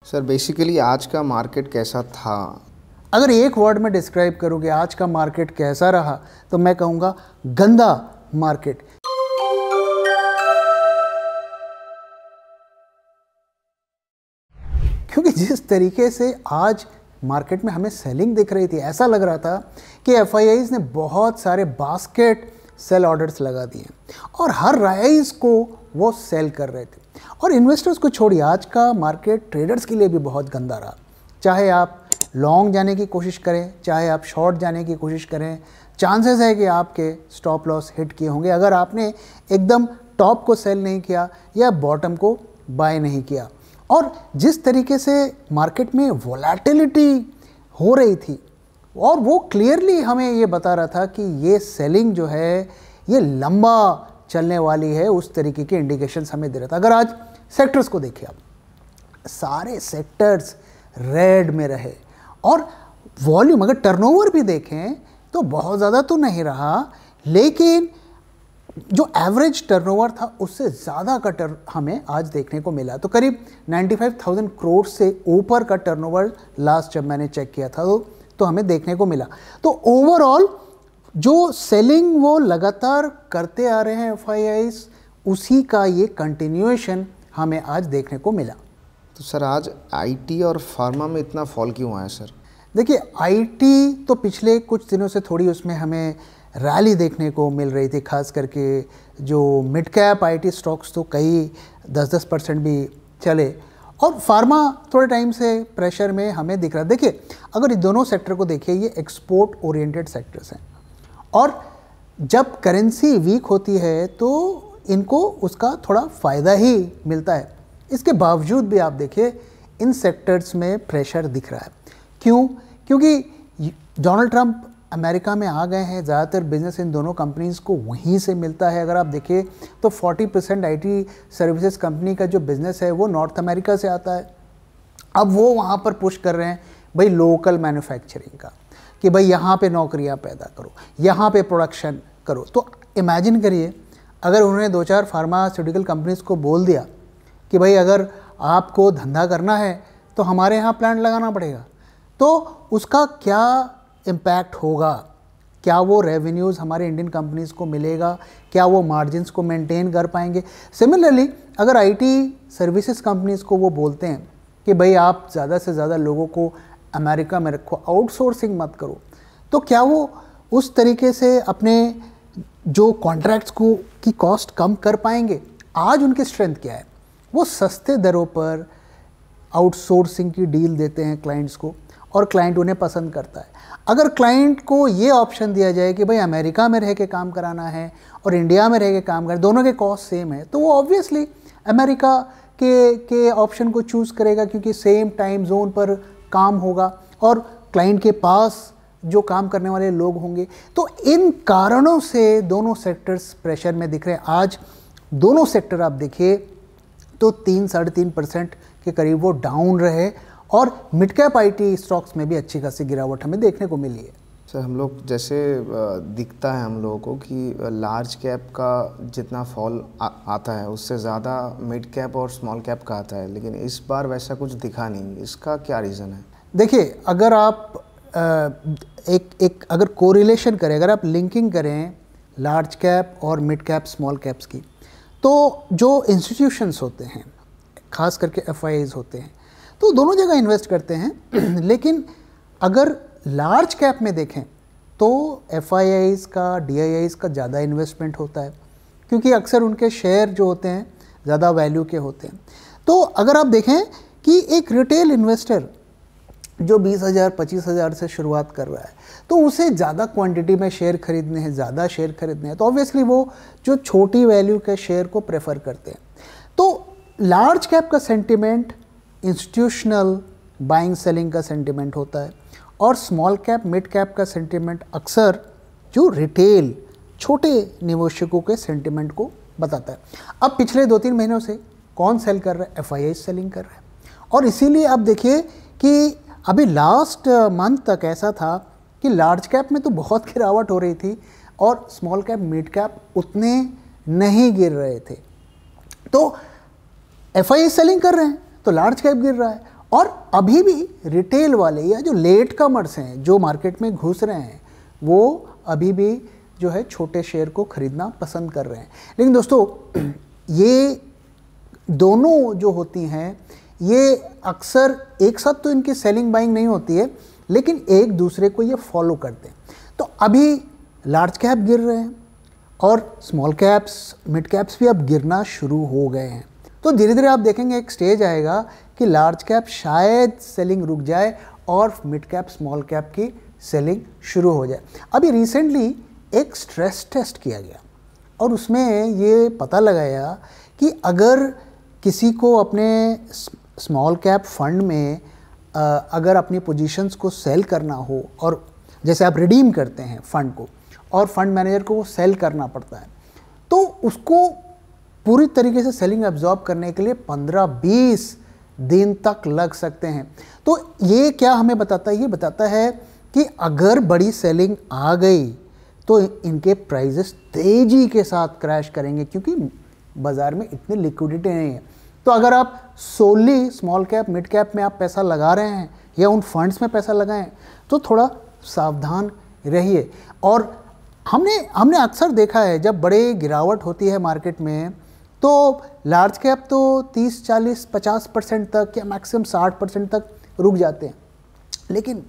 Sir basically आज का market कैसा था? अगर एक वर्ड में डिस्क्राइब करोगे आज का मार्केट कैसा रहा तो मैं कहूँगा गंदा मार्केट। क्योंकि जिस तरीके से आज मार्केट में हमें सेलिंग दिख रही थी, ऐसा लग रहा था कि एफआईआईज ने बहुत सारे बास्केट सेल ऑर्डर्स लगा दिए और हर राइज को वो सेल कर रहे थे। और इन्वेस्टर्स को छोड़िए, आज का मार्केट ट्रेडर्स के लिए भी बहुत गंदा रहा। चाहे आप लॉन्ग जाने की कोशिश करें, चाहे आप शॉर्ट जाने की कोशिश करें, चांसेस है कि आपके स्टॉप लॉस हिट किए होंगे अगर आपने एकदम टॉप को सेल नहीं किया या बॉटम को बाय नहीं किया। और जिस तरीके से मार्केट में वोलेटिलिटी हो रही थी और वो क्लियरली हमें ये बता रहा था कि ये सेलिंग जो है ये लंबा चलने वाली है, उस तरीके के इंडिकेशंस हमें दे रहा था। अगर आज सेक्टर्स को देखिए, आप सारे सेक्टर्स रेड में रहे और वॉल्यूम अगर टर्नओवर भी देखें तो बहुत ज़्यादा तो नहीं रहा, लेकिन जो एवरेज टर्नओवर था उससे ज़्यादा का हमें आज देखने को मिला। तो करीब 95,000 करोड़ से ऊपर का टर्नओवर लास्ट जब मैंने चेक किया था तो हमें देखने को मिला। तो ओवरऑल जो सेलिंग वो लगातार करते आ रहे हैं एफआईआईज, उसी का ये कंटिन्यूएशन हमें आज देखने को मिला। तो सर आज आईटी और फार्मा में इतना फॉल क्यों आया सर? देखिए, आईटी तो पिछले कुछ दिनों से थोड़ी उसमें हमें रैली देखने को मिल रही थी, खास करके जो मिड कैप आईटी स्टॉक्स तो कई 10% भी चले और फार्मा थोड़े टाइम से प्रेशर में हमें दिख रहा है। देखिए, अगर ये दोनों सेक्टर को देखिए, ये एक्सपोर्ट ओरिएंटेड सेक्टर्स हैं और जब करेंसी वीक होती है तो इनको उसका थोड़ा फ़ायदा ही मिलता है। इसके बावजूद भी आप देखिए इन सेक्टर्स में प्रेशर दिख रहा है। क्यों? क्योंकि डोनाल्ड ट्रंप अमेरिका में आ गए हैं, ज़्यादातर बिजनेस इन दोनों कंपनीज़ को वहीं से मिलता है। अगर आप देखिए तो 40% आईटी सर्विसेज कंपनी का जो बिज़नेस है वो नॉर्थ अमेरिका से आता है। अब वो वहाँ पर पुश कर रहे हैं भाई लोकल मैन्युफैक्चरिंग का, कि भाई यहाँ पे नौकरियाँ पैदा करो, यहाँ पे प्रोडक्शन करो। तो इमेजिन करिए अगर उन्होंने 2-4 फार्मास्यूटिकल कंपनीज़ को बोल दिया कि भाई अगर आपको धंधा करना है तो हमारे यहाँ प्लांट लगाना पड़ेगा, तो उसका क्या इम्पैक्ट होगा? क्या वो रेवेन्यूज़ हमारे इंडियन कंपनीज़ को मिलेगा? क्या वो मार्जिन्स को मेंटेन कर पाएंगे? सिमिलरली अगर आईटी सर्विसेज कंपनीज़ को वो बोलते हैं कि भाई आप ज़्यादा से ज़्यादा लोगों को अमेरिका में रखो, आउटसोर्सिंग मत करो, तो क्या वो उस तरीके से अपने जो कॉन्ट्रैक्ट्स को की कॉस्ट कम कर पाएंगे? आज उनकी स्ट्रेंथ क्या है? वो सस्ते दरों पर आउटसोर्सिंग की डील देते हैं क्लाइंट्स को और क्लाइंट उन्हें पसंद करता है। अगर क्लाइंट को ये ऑप्शन दिया जाए कि भाई अमेरिका में रह के काम कराना है और इंडिया में रह के काम कर, दोनों के कॉस्ट सेम है, तो वो ऑब्वियसली अमेरिका के ऑप्शन को चूज़ करेगा, क्योंकि सेम टाइम जोन पर काम होगा और क्लाइंट के पास जो काम करने वाले लोग होंगे। तो इन कारणों से दोनों सेक्टर्स प्रेशर में दिख रहे हैं। आज दोनों सेक्टर आप देखिए तो 3-3.5% के करीब वो डाउन रहे और मिड कैप आईटी स्टॉक्स में भी अच्छी खासी गिरावट हमें देखने को मिली है। सर हम लोग जैसे दिखता है हम लोगों को कि लार्ज कैप का जितना फॉल आता है उससे ज़्यादा मिड कैप और स्मॉल कैप का आता है, लेकिन इस बार वैसा कुछ दिखा नहीं। इसका क्या रीज़न है? देखिए, अगर आप अगर कोरिलेशन करें, अगर आप लिंकिंग करें लार्ज कैप और मिड कैप स्मॉल कैप्स की, तो जो इंस्टीट्यूशंस होते हैं, खास करके एफआईआईज होते हैं, तो दोनों जगह इन्वेस्ट करते हैं। लेकिन अगर लार्ज कैप में देखें तो एफआईआईज का, डीआईआईज का ज़्यादा इन्वेस्टमेंट होता है, क्योंकि अक्सर उनके शेयर जो होते हैं ज़्यादा वैल्यू के होते हैं। तो अगर आप देखें कि एक रिटेल इन्वेस्टर जो 20,000-25,000 से शुरुआत कर रहा है, तो उसे ज़्यादा क्वांटिटी में शेयर खरीदने हैं, ज़्यादा शेयर खरीदने हैं, तो ऑब्वियसली वो जो छोटी वैल्यू के शेयर को प्रेफर करते हैं। तो लार्ज कैप का सेंटिमेंट इंस्टीट्यूशनल बाइंग सेलिंग का सेंटिमेंट होता है और स्मॉल कैप मिड कैप का सेंटिमेंट अक्सर जो रिटेल छोटे निवेशकों के सेंटिमेंट को बताता है। अब पिछले 2-3 महीनों से कौन सेल कर रहा है? एफआईआई सेलिंग कर रहा है। और इसीलिए आप देखिए कि अभी लास्ट मंथ तक ऐसा था कि लार्ज कैप में तो बहुत गिरावट हो रही थी और स्मॉल कैप मिड कैप उतने नहीं गिर रहे थे। तो एफआईआई सेलिंग कर रहे हैं तो लार्ज कैप गिर रहा है और अभी भी रिटेल वाले या जो लेट कमर्स हैं जो मार्केट में घुस रहे हैं वो अभी भी जो है छोटे शेयर को खरीदना पसंद कर रहे हैं। लेकिन दोस्तों ये दोनों जो होती हैं ये अक्सर एक साथ तो इनकी सेलिंग बाइंग नहीं होती है, लेकिन एक दूसरे को ये फॉलो करते हैं। तो अभी लार्ज कैप गिर रहे हैं और स्मॉल कैप्स मिड कैप्स भी अब गिरना शुरू हो गए हैं। तो धीरे धीरे आप देखेंगे एक स्टेज आएगा कि लार्ज कैप शायद सेलिंग रुक जाए और मिड कैप स्मॉल कैप की सेलिंग शुरू हो जाए। अभी रिसेंटली एक स्ट्रेस टेस्ट किया गया और उसमें ये पता लगाया कि अगर किसी को अपने स्मॉल कैप फंड में अगर अपनी पोजीशंस को सेल करना हो, और जैसे आप रिडीम करते हैं फंड को और फंड मैनेजर को वो सेल करना पड़ता है, तो उसको पूरी तरीके से सेलिंग एब्जॉर्ब करने के लिए 15-20 दिन तक लग सकते हैं। तो ये क्या हमें बताता है? ये बताता है कि अगर बड़ी सेलिंग आ गई तो इनके प्राइजेस तेज़ी के साथ क्रैश करेंगे, क्योंकि बाज़ार में इतनी लिक्विडिटी नहीं है। तो अगर आप सोली स्मॉल कैप मिड कैप में आप पैसा लगा रहे हैं या उन फंड्स में पैसा लगाएं तो थोड़ा सावधान रहिए। और हमने अक्सर देखा है जब बड़े गिरावट होती है मार्केट में तो लार्ज कैप तो 30, 40, 50% तक या मैक्सिमम 60% तक रुक जाते हैं, लेकिन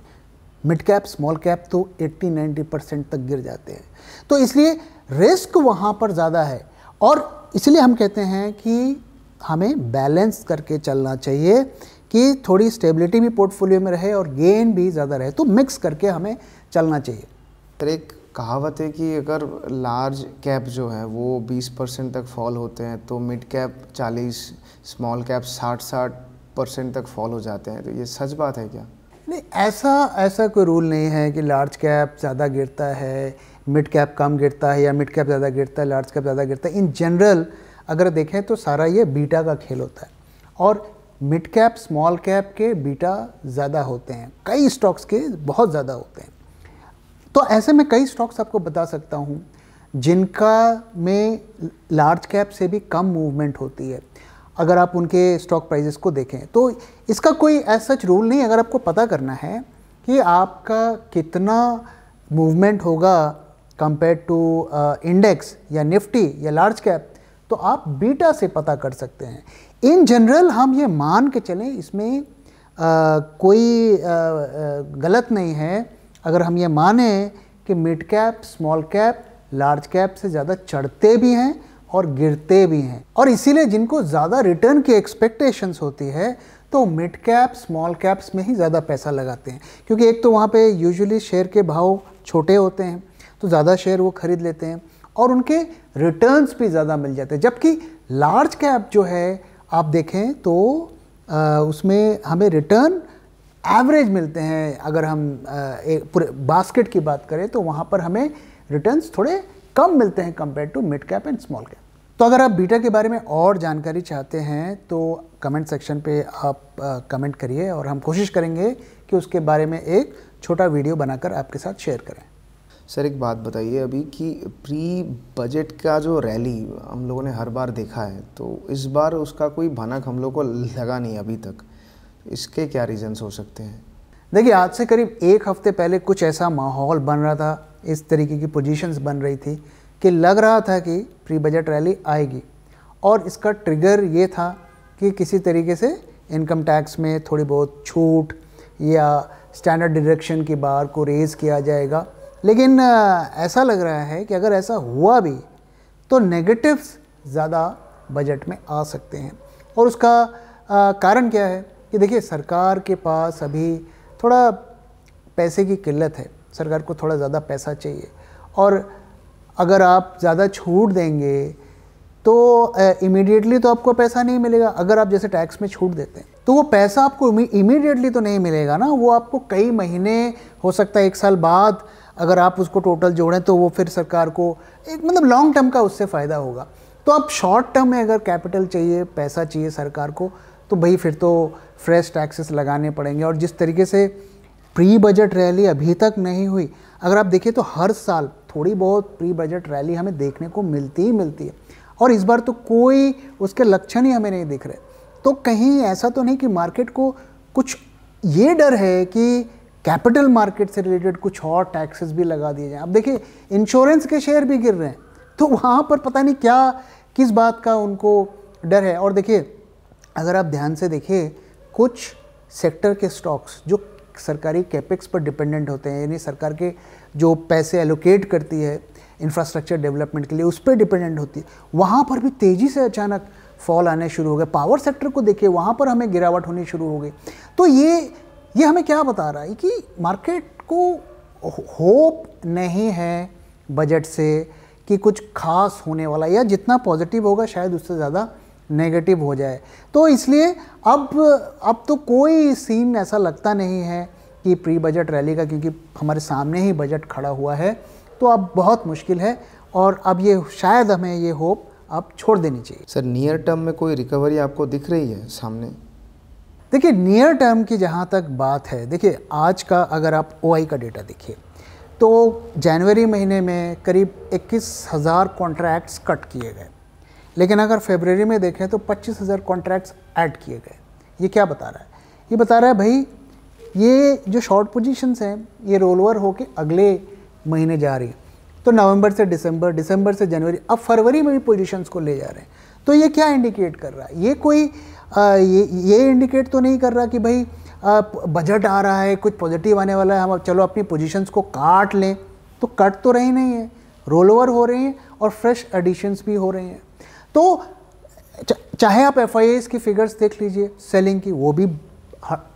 मिड कैप स्मॉल कैप तो 80-90% तक गिर जाते हैं। तो इसलिए रिस्क वहाँ पर ज़्यादा है और इसलिए हम कहते हैं कि हमें बैलेंस करके चलना चाहिए कि थोड़ी स्टेबिलिटी भी पोर्टफोलियो में रहे और गेन भी ज़्यादा रहे। तो मिक्स करके हमें चलना चाहिए। तो एक कहावत है कि अगर लार्ज कैप जो है वो 20% तक फॉल होते हैं तो मिड कैप 40, स्मॉल कैप 60% तक फॉल हो जाते हैं। तो ये सच बात है क्या? नहीं, ऐसा कोई रूल नहीं है कि लार्ज कैप ज़्यादा गिरता है, मिड कैप कम गिरता है, या मिड कैप ज़्यादा गिरता है, लार्ज कैप ज़्यादा गिरता है। इन जनरल अगर देखें तो सारा ये बीटा का खेल होता है और मिड कैप स्मॉल कैप के बीटा ज़्यादा होते हैं, कई स्टॉक्स के बहुत ज़्यादा होते हैं। तो ऐसे में कई स्टॉक्स आपको बता सकता हूँ जिनका में लार्ज कैप से भी कम मूवमेंट होती है। अगर आप उनके स्टॉक प्राइजेस को देखें तो इसका कोई ऐसा सच रूल नहीं। अगर आपको पता करना है कि आपका कितना मूवमेंट होगा कंपेयर टू इंडेक्स या निफ्टी या लार्ज कैप, तो आप बीटा से पता कर सकते हैं। इन जनरल हम ये मान के चलें, इसमें कोई गलत नहीं है अगर हम ये माने कि mid cap small cap large cap से ज़्यादा चढ़ते भी हैं और गिरते भी हैं। और इसीलिए जिनको ज़्यादा रिटर्न की एक्सपेक्टेशंस होती है तो मिड कैप स्मॉल कैप्स में ही ज़्यादा पैसा लगाते हैं, क्योंकि एक तो वहाँ पे यूजुअली शेयर के भाव छोटे होते हैं तो ज़्यादा शेयर वो खरीद लेते हैं और उनके रिटर्न्स भी ज़्यादा मिल जाते हैं। जबकि लार्ज कैप जो है आप देखें तो उसमें हमें रिटर्न एवरेज मिलते हैं। अगर हम एक पूरे बास्केट की बात करें तो वहाँ पर हमें रिटर्न्स थोड़े कम मिलते हैं compare to mid cap and small cap. तो अगर आप बीटा के बारे में और जानकारी चाहते हैं तो कमेंट सेक्शन पे आप कमेंट करिए और हम कोशिश करेंगे कि उसके बारे में एक छोटा वीडियो बनाकर आपके साथ शेयर करें। सर एक बात बताइए, अभी कि प्री बजट का जो रैली हम लोगों ने हर बार देखा है तो इस बार उसका कोई भनक हम लोग को लगा नहीं अभी तक, इसके क्या रीजंस हो सकते हैं? देखिए, आज से करीब एक हफ्ते पहले कुछ ऐसा माहौल बन रहा था, इस तरीके की पोजीशंस बन रही थी कि लग रहा था कि प्री बजट रैली आएगी और इसका ट्रिगर ये था कि किसी तरीके से इनकम टैक्स में थोड़ी बहुत छूट या स्टैंडर्ड डिडक्शन की बार को रेज़ किया जाएगा। लेकिन ऐसा लग रहा है कि अगर ऐसा हुआ भी तो नेगेटिव्स ज़्यादा बजट में आ सकते हैं। और उसका कारण क्या है कि देखिए, सरकार के पास अभी थोड़ा पैसे की किल्लत है, सरकार को थोड़ा ज़्यादा पैसा चाहिए और अगर आप ज़्यादा छूट देंगे तो इमीडिएटली तो आपको पैसा नहीं मिलेगा। अगर आप जैसे टैक्स में छूट देते हैं तो वो पैसा आपको इमीडिएटली तो नहीं मिलेगा ना, वो आपको कई महीने, हो सकता है 1 साल बाद अगर आप उसको टोटल जोड़ें तो वो फिर सरकार को एक मतलब लॉन्ग टर्म का उससे फ़ायदा होगा। तो आप शॉर्ट टर्म में अगर कैपिटल चाहिए, पैसा चाहिए सरकार को, तो भाई फिर तो फ्रेश टैक्सेस लगाने पड़ेंगे। और जिस तरीके से प्री बजट रैली अभी तक नहीं हुई, अगर आप देखिए तो हर साल थोड़ी बहुत प्री बजट रैली हमें देखने को मिलती ही मिलती है और इस बार तो कोई उसके लक्षण ही हमें नहीं दिख रहे। तो कहीं ऐसा तो नहीं कि मार्केट को कुछ ये डर है कि कैपिटल मार्केट से रिलेटेड कुछ और टैक्सेस भी लगा दिए जाएं। अब देखिए इंश्योरेंस के शेयर भी गिर रहे हैं, तो वहाँ पर पता नहीं क्या किस बात का उनको डर है। और देखिए अगर आप ध्यान से देखिए कुछ सेक्टर के स्टॉक्स जो सरकारी कैपेक्स पर डिपेंडेंट होते हैं, यानी सरकार के जो पैसे एलोकेट करती है इंफ्रास्ट्रक्चर डेवलपमेंट के लिए उस पर डिपेंडेंट होती है, वहाँ पर भी तेज़ी से अचानक फॉल आने शुरू हो गए। पावर सेक्टर को देखिए वहाँ पर हमें गिरावट होनी शुरू हो गई। तो ये हमें क्या बता रहा है कि मार्केट को होप नहीं है बजट से कि कुछ खास होने वाला, या जितना पॉजिटिव होगा शायद उससे ज़्यादा नेगेटिव हो जाए। तो इसलिए अब तो कोई सीन ऐसा लगता नहीं है कि प्री बजट रैली का, क्योंकि हमारे सामने ही बजट खड़ा हुआ है। तो अब बहुत मुश्किल है और अब ये शायद हमें ये होप अब छोड़ देनी चाहिए। सर नियर टर्म में कोई रिकवरी आपको दिख रही है सामने? देखिए नियर टर्म की जहाँ तक बात है, देखिए आज का अगर आप ओआई का डेटा देखिए तो जनवरी महीने में करीब 21,000 कॉन्ट्रैक्ट्स कट किए गए, लेकिन अगर फरवरी में देखें तो 25,000 कॉन्ट्रैक्ट्स ऐड किए गए। ये क्या बता रहा है? ये बता रहा है भाई ये जो शॉर्ट पोजीशंस हैं ये रोल ओवर होके अगले महीने जा रही है। तो नवंबर से दिसंबर, दिसंबर से जनवरी, अब फरवरी में भी पोजीशंस को ले जा रहे हैं। तो ये क्या इंडिकेट कर रहा है? ये कोई ये इंडिकेट तो नहीं कर रहा कि भाई बजट आ रहा है, कुछ पॉजिटिव आने वाला है, हम अब चलो अपनी पोजीशंस को काट लें। तो कट तो रही नहीं है, रोल ओवर हो रहे हैं और फ्रेश एडिशंस भी हो रहे हैं। तो चाहे आप एफआईआईज की फिगर्स देख लीजिए सेलिंग की, वो भी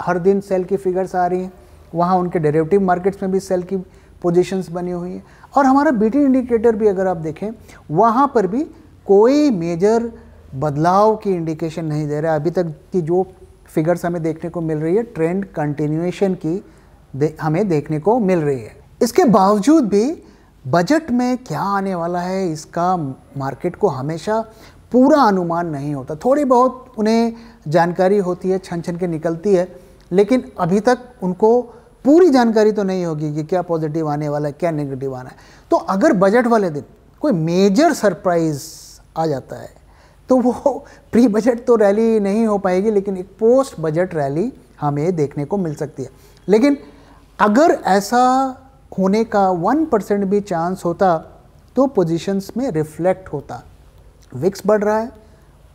हर दिन सेल की फिगर्स आ रही हैं। वहाँ उनके डेरिवेटिव मार्केट्स में भी सेल की पोजीशंस बनी हुई हैं। और हमारा बीटी इंडिकेटर भी अगर आप देखें वहाँ पर भी कोई मेजर बदलाव की इंडिकेशन नहीं दे रहा है। अभी तक की जो फिगर्स हमें देखने को मिल रही है ट्रेंड कंटिन्यूएशन की हमें देखने को मिल रही है। इसके बावजूद भी बजट में क्या आने वाला है इसका मार्केट को हमेशा पूरा अनुमान नहीं होता। थोड़ी बहुत उन्हें जानकारी होती है, छन छन के निकलती है, लेकिन अभी तक उनको पूरी जानकारी तो नहीं होगी कि क्या पॉजिटिव आने वाला है, क्या नेगेटिव आना है। तो अगर बजट वाले दिन कोई मेजर सरप्राइज आ जाता है तो वो प्री बजट तो रैली नहीं हो पाएगी, लेकिन एक पोस्ट बजट रैली हमें देखने को मिल सकती है। लेकिन अगर ऐसा होने का 1% भी चांस होता तो पोजीशंस में रिफ्लेक्ट होता। विक्स बढ़ रहा है,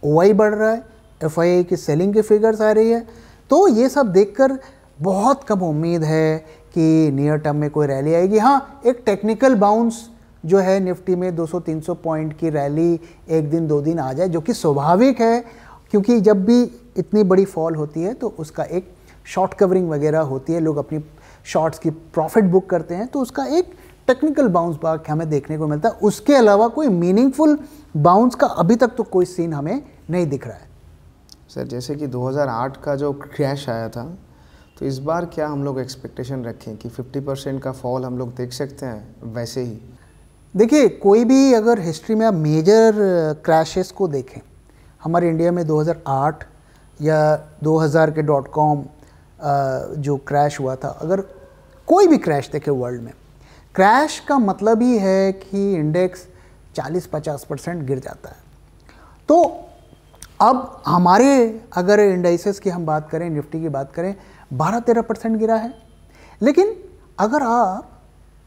ओआई बढ़ रहा है, एफआईआई की सेलिंग की फिगर्स आ रही है। तो ये सब देखकर बहुत कम उम्मीद है कि नियर टर्म में कोई रैली आएगी। हाँ, एक टेक्निकल बाउंस जो है निफ्टी में 200-300 पॉइंट की रैली एक दिन 2 दिन आ जाए, जो कि स्वाभाविक है, क्योंकि जब भी इतनी बड़ी फॉल होती है तो उसका एक शॉर्ट कवरिंग वगैरह होती है, लोग अपनी शॉर्ट्स की प्रॉफिट बुक करते हैं, तो उसका एक टेक्निकल बाउंस बैक हमें देखने को मिलता है। उसके अलावा कोई मीनिंगफुल बाउंस का अभी तक तो कोई सीन हमें नहीं दिख रहा है। सर जैसे कि 2008 का जो क्रैश आया था, तो इस बार क्या हम लोग एक्सपेक्टेशन रखें कि 50% का फॉल हम लोग देख सकते हैं वैसे ही? देखिए कोई भी अगर हिस्ट्री में आप मेजर क्रैशेस को देखें, हमारे इंडिया में 2008 या 2000 के .com जो क्रैश हुआ था, अगर कोई भी क्रैश देखे वर्ल्ड में, क्रैश का मतलब ही है कि इंडेक्स 40-50% गिर जाता है। तो अब हमारे अगर इंडाइसेस की हम बात करें, निफ्टी की बात करें, 12-13% गिरा है। लेकिन अगर आप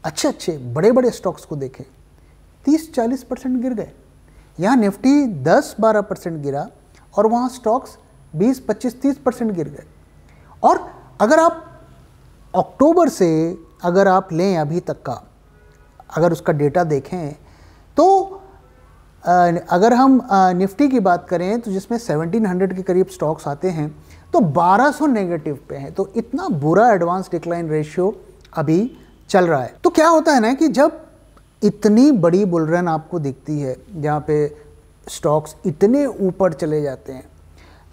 अच्छे बड़े बड़े स्टॉक्स को देखें 30-40% गिर गए। यहाँ निफ्टी 10-12% गिरा और वहाँ स्टॉक्स 20-25-30% गिर गए। और अगर आप अक्टूबर से अगर आप लें अभी तक का अगर उसका डेटा देखें तो अगर हम निफ्टी की बात करें तो जिसमें 1700 के करीब स्टॉक्स आते हैं तो 1200 नेगेटिव पे हैं। तो इतना बुरा एडवांस डिक्लाइन रेशियो अभी चल रहा है। तो क्या होता है ना कि जब इतनी बड़ी बुल रन आपको दिखती है जहाँ पे स्टॉक्स इतने ऊपर चले जाते हैं,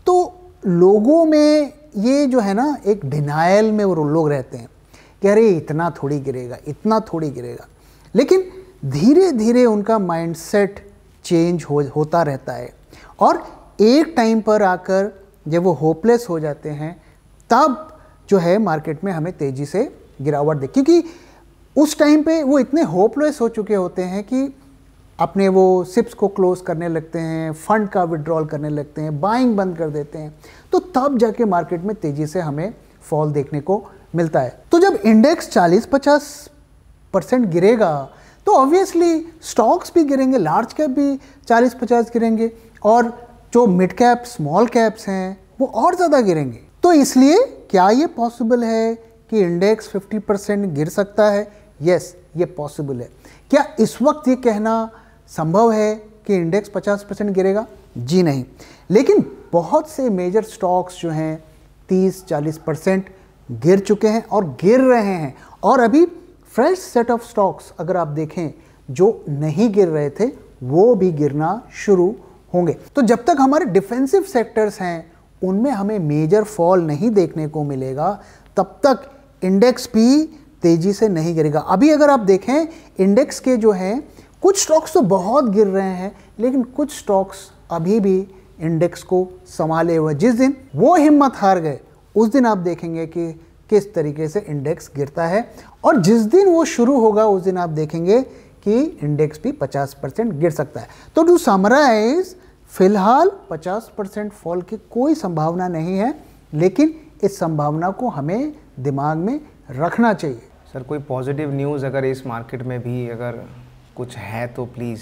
तो लोगों में ये जो है ना एक डिनायल में वो लोग रहते हैं कि अरे इतना थोड़ी गिरेगा, इतना थोड़ी गिरेगा। लेकिन धीरे धीरे उनका माइंडसेट चेंज होता रहता है और एक टाइम पर आकर जब वो होपलेस हो जाते हैं तब जो है मार्केट में हमें तेज़ी से गिरावट क्योंकि उस टाइम पे वो इतने होपलेस हो चुके होते हैं कि अपने वो सिप्स को क्लोज करने लगते हैं, फंड का विड्रॉल करने लगते हैं, बाइंग बंद कर देते हैं, तो तब जाके मार्केट में तेज़ी से हमें फॉल देखने को मिलता है। तो जब इंडेक्स 40-50% गिरेगा तो ऑब्वियसली स्टॉक्स भी गिरेंगे, लार्ज कैप भी 40-50 गिरेंगे, और जो मिड कैप स्मॉल कैप्स हैं वो और ज़्यादा गिरेंगे। तो इसलिए क्या ये पॉसिबल है कि इंडेक्स 50% गिर सकता है? यस, ये पॉसिबल है। क्या इस वक्त ये कहना संभव है कि इंडेक्स 50% गिरेगा? जी नहीं। लेकिन बहुत से मेजर स्टॉक्स जो हैं 30-40% गिर चुके हैं और गिर रहे हैं, और अभी फ्रेश सेट ऑफ स्टॉक्स अगर आप देखें जो नहीं गिर रहे थे वो भी गिरना शुरू होंगे। तो जब तक हमारे डिफेंसिव सेक्टर्स हैं उनमें हमें मेजर फॉल नहीं देखने को मिलेगा, तब तक इंडेक्स भी तेजी से नहीं गिरेगा। अभी अगर आप देखें इंडेक्स के जो हैं कुछ स्टॉक्स तो बहुत गिर रहे हैं, लेकिन कुछ स्टॉक्स अभी भी इंडेक्स को संभाले हुए। जिस दिन वो हिम्मत हार गए उस दिन आप देखेंगे कि किस तरीके से इंडेक्स गिरता है, और जिस दिन वो शुरू होगा उस दिन आप देखेंगे कि इंडेक्स भी 50% गिर सकता है। तो टू समराइज, फिलहाल 50% फॉल की कोई संभावना नहीं है, लेकिन इस संभावना को हमें दिमाग में रखना चाहिए। सर कोई पॉजिटिव न्यूज़ अगर इस मार्केट में भी अगर कुछ है तो प्लीज़।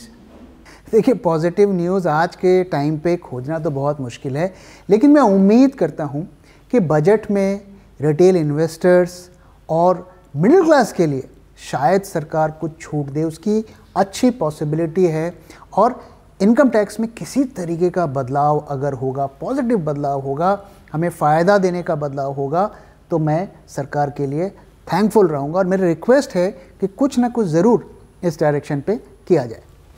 देखिए, पॉजिटिव न्यूज़ आज के टाइम पे खोजना तो बहुत मुश्किल है, लेकिन मैं उम्मीद करता हूँ कि बजट में रिटेल इन्वेस्टर्स और मिडिल क्लास के लिए शायद सरकार कुछ छूट दे, उसकी अच्छी पॉसिबिलिटी है। और इनकम टैक्स में किसी तरीके का बदलाव अगर होगा, पॉजिटिव बदलाव होगा, हमें फ़ायदा देने का बदलाव होगा, तो मैं सरकार के लिए थैंकफुल रहूँगा। और मेरी रिक्वेस्ट है कि कुछ ना कुछ ज़रूर इस डायरेक्शन पे किया जाए।